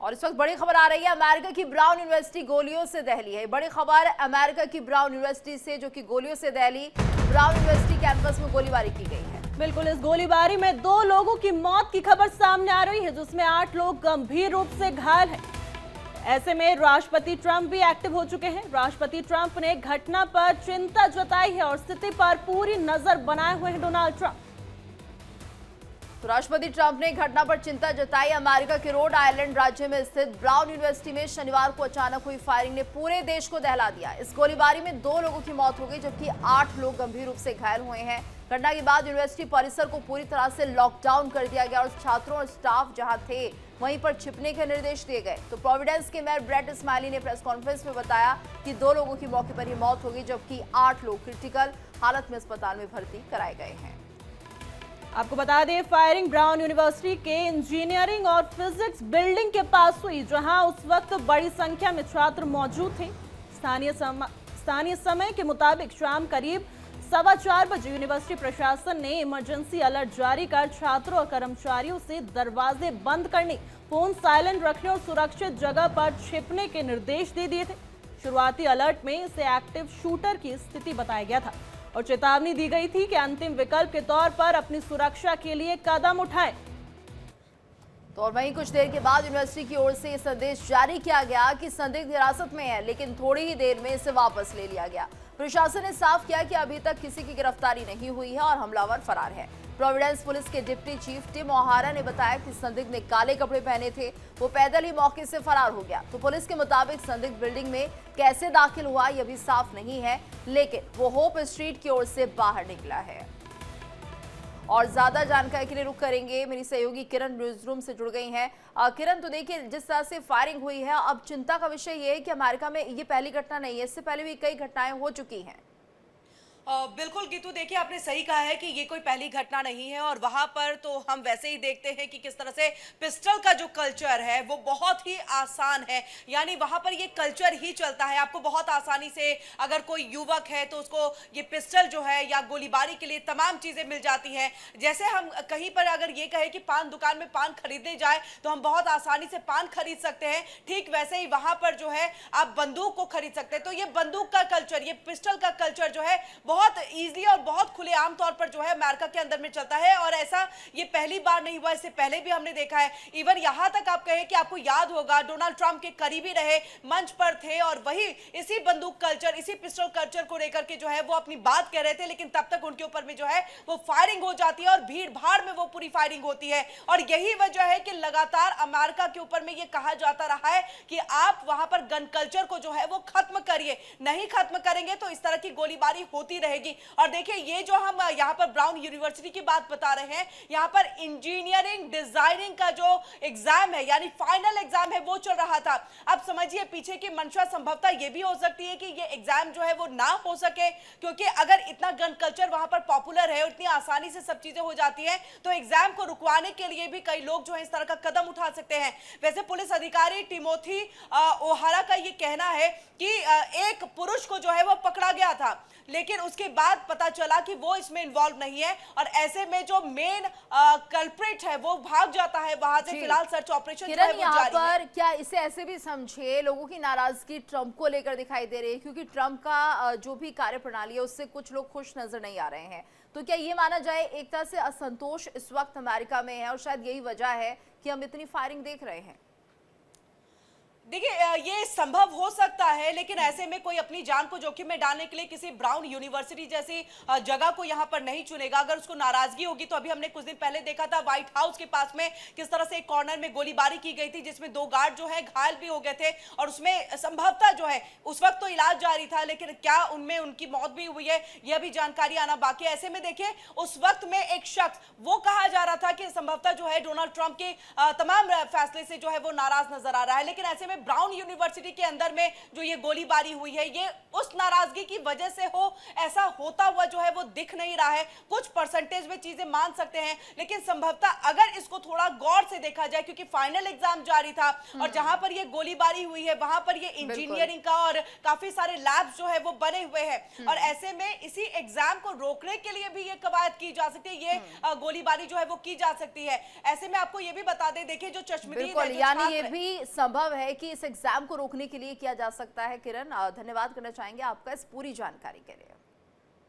और इस वक्त बड़ी खबर आ रही है, अमेरिका की ब्राउन यूनिवर्सिटी गोलियों से दहली है। बड़ी खबर अमेरिका की ब्राउन यूनिवर्सिटी से, जो कि गोलियों से दहली। ब्राउन यूनिवर्सिटी कैंपस में गोलीबारी की गई है। बिल्कुल, इस गोलीबारी में 2 लोगों की मौत की खबर सामने आ रही है, जिसमें 8 लोग गंभीर रूप से घायल हैं। ऐसे में राष्ट्रपति ट्रंप भी एक्टिव हो चुके हैं। राष्ट्रपति ट्रंप ने घटना पर चिंता जताई है और स्थिति पर पूरी नजर बनाए हुए हैं डोनाल्ड ट्रंप। तो राष्ट्रपति ट्रंप ने घटना पर चिंता जताई। अमेरिका के रोड आइलैंड राज्य में स्थित ब्राउन यूनिवर्सिटी में शनिवार को अचानक हुई फायरिंग ने पूरे देश को दहला दिया। इस गोलीबारी में 2 लोगों की मौत हो गई, जबकि 8 लोग गंभीर रूप से घायल हुए हैं। घटना के बाद यूनिवर्सिटी परिसर को पूरी तरह से लॉकडाउन कर दिया गया और छात्रों और स्टाफ जहां थे वहीं पर छिपने के निर्देश दिए गए। तो प्रोविडेंस के मेयर ब्रेट स्माइली ने प्रेस कॉन्फ्रेंस में बताया कि 2 लोगों की मौके पर ही मौत हो गई, जबकि 8 लोग क्रिटिकल हालत में अस्पताल में भर्ती कराए गए हैं। आपको बता दें, फायरिंग ब्राउन यूनिवर्सिटी के इंजीनियरिंग और फिजिक्स बिल्डिंग के पास हुई, जहां उस वक्त बड़ी संख्या में छात्र मौजूद थे। स्थानीय समय के मुताबिक शाम करीब 4:15 बजे यूनिवर्सिटी प्रशासन ने इमरजेंसी अलर्ट जारी कर छात्रों और कर्मचारियों से दरवाजे बंद करने, फोन साइलेंट रखने और सुरक्षित जगह पर छिपने के निर्देश दे दिए थे। शुरुआती अलर्ट में इसे एक्टिव शूटर की स्थिति बताया गया था और चेतावनी दी गई थी कि अंतिम विकल्प के तौर पर अपनी सुरक्षा के लिए कदम उठाएं। तो और वहीं कुछ देर के बाद यूनिवर्सिटी की ओर से यह संदेश जारी किया गया कि संदिग्ध हिरासत में है, लेकिन थोड़ी ही देर में इसे वापस ले लिया गया। प्रशासन ने साफ किया कि अभी तक किसी की गिरफ्तारी नहीं हुई है और हमलावर फरार है। प्रोविडेंस पुलिस के डिप्टी चीफ टिम ओहारा ने बताया कि संदिग्ध ने काले कपड़े पहने थे, वो पैदल ही मौके से फरार हो गया। तो पुलिस के मुताबिक संदिग्ध बिल्डिंग में कैसे दाखिल हुआ यह भी साफ नहीं है, लेकिन वो होप स्ट्रीट की ओर से बाहर निकला है। और ज्यादा जानकारी के लिए रुक करेंगे, मेरी सहयोगी किरण न्यूज रूम से जुड़ गई हैं। किरण, तो देखिए जिस तरह से फायरिंग हुई है, अब चिंता का विषय ये है कि अमेरिका में ये पहली घटना नहीं है, इससे पहले भी कई घटनाएं हो चुकी हैं। बिल्कुल गीतू, देखिए आपने सही कहा है कि ये कोई पहली घटना नहीं है और वहां पर तो हम वैसे ही देखते हैं कि किस तरह से पिस्टल का जो कल्चर है वो बहुत ही आसान है। यानी वहां पर ये कल्चर ही चलता है। आपको बहुत आसानी से अगर कोई युवक है तो उसको ये पिस्टल जो है या गोलीबारी के लिए तमाम चीजें मिल जाती हैं। जैसे हम कहीं पर अगर ये कहे कि पान दुकान में पान खरीदने जाए तो हम बहुत आसानी से पान खरीद सकते हैं, ठीक वैसे ही वहां पर जो है आप बंदूक को खरीद सकते हैं। तो ये बंदूक का कल्चर, ये पिस्टल का कल्चर जो है बहुत इजीली और बहुत खुलेआम तौर पर जो है अमेरिका के अंदर में चलता है और ऐसा ये पहली बार नहीं हुआ, इससे पहले भी हमने देखा है। इवन यहां तक आप कहें कि आपको याद होगा डोनाल्ड ट्रंप के करीबी रहे, मंच पर थे और वही इसी बंदूक कल्चर, इसी पिस्टल कल्चर को लेकर के जो है वो अपनी बात कह रहे थे, लेकिन तब तक उनके ऊपर में जो है वो फायरिंग हो जाती है और भीड़ भाड़ में वो पूरी फायरिंग होती है। और यही वजह है कि लगातार अमेरिका के ऊपर में ये कहा जाता रहा है कि आप वहां पर गन कल्चर को जो है वो खत्म करिए, नहीं खत्म करेंगे तो इस तरह की गोलीबारी होती रहेगी। और देखिए ये जो हम यहाँ पर ब्राउन यूनिवर्सिटी की बात बता रहे हैं, यहाँ पर इंजीनियरिंग डिजाइनिंग का जो एग्जाम है यानी फाइनल एग्जाम है वो चल रहा था। अब समझिए पीछे की मंशा संभवतः ये भी हो सकती है कि ये एग्जाम जो है वो ना हो सके, क्योंकि अगर इतना गन कल्चर वहां पर पॉपुलर है और इतनी आसानी से सब चीजें हो जाती हैं तो एग्जाम को रुकवाने के लिए भी कई लोग जो है इस तरह का कदम उठा सकते हैं। वैसे पुलिस अधिकारी टिमोथी ओहारा का ये कहना है कि एक पुरुष को जो है वो पकड़ा गया था, लेकिन उसके बाद पता चला कि वो इसमें इन्वॉल्व नहीं है और ऐसे में जो मेन कल्प्रिट है वो भाग जाता है वहां से। फिलहाल सर्च ऑपरेशन जो है वो जारी है। क्या इसे ऐसे भी समझे, लोगों की नाराजगी ट्रंप को लेकर दिखाई दे रही है, क्योंकि ट्रंप का जो भी कार्यप्रणाली है उससे कुछ लोग खुश नजर नहीं आ रहे हैं। तो क्या ये माना जाए एक तरह से असंतोष इस वक्त अमेरिका में है और शायद यही वजह है कि हम इतनी फायरिंग देख रहे हैं? देखिए ये संभव हो सकता है, लेकिन ऐसे में कोई अपनी जान को जोखिम में डालने के लिए किसी ब्राउन यूनिवर्सिटी जैसी जगह को यहां पर नहीं चुनेगा। अगर उसको नाराजगी होगी तो अभी हमने कुछ दिन पहले देखा था व्हाइट हाउस के पास में किस तरह से एक कॉर्नर में गोलीबारी की गई थी, जिसमें 2 गार्ड जो है घायल भी हो गए थे और उसमें संभवतः जो है उस वक्त तो इलाज जारी था, लेकिन क्या उनमें उनकी मौत भी हुई है यह भी जानकारी आना बाकी है। ऐसे में देखिए उस वक्त में एक शख्स, वो कहा जा रहा था कि संभवतः जो है डोनाल्ड ट्रंप के तमाम फैसले से जो है वो नाराज नजर आ रहा है, लेकिन ऐसे में में ब्राउन यूनिवर्सिटी के अंदर में जो ये गोलीबारी हुई है, ये उस नाराजगी की वजह से हो, ऐसा होता हुआ जो है वो दिख नहीं रहा है। कुछ परसेंटेज में चीजें मान सकते हैं, लेकिन संभवतः अगर इसको थोड़ा गौर से देखा जाए, क्योंकि फाइनल एग्जाम जारी था और जहां पर ये गोलीबारी हुई है वहां पर ये इंजीनियरिंग का और काफी सारे लैब्स जो है वो बने हुए हैं, और ऐसे में इसी एग्जाम को रोकने के लिए भी ये कवायद की जा सकती है, ये गोलीबारी जो है वो की जा सकती है। ऐसे में आपको ये भी बता दें, देखिए जो चश्मदीद है, बिल्कुल, जो यानी ये छात्र भी संभव है कि इस एग्जाम को रोकने के लिए किया जा सकता है। किरण, धन्यवाद करना चाहेंगे आपका इस पूरी जानकारी के लिए।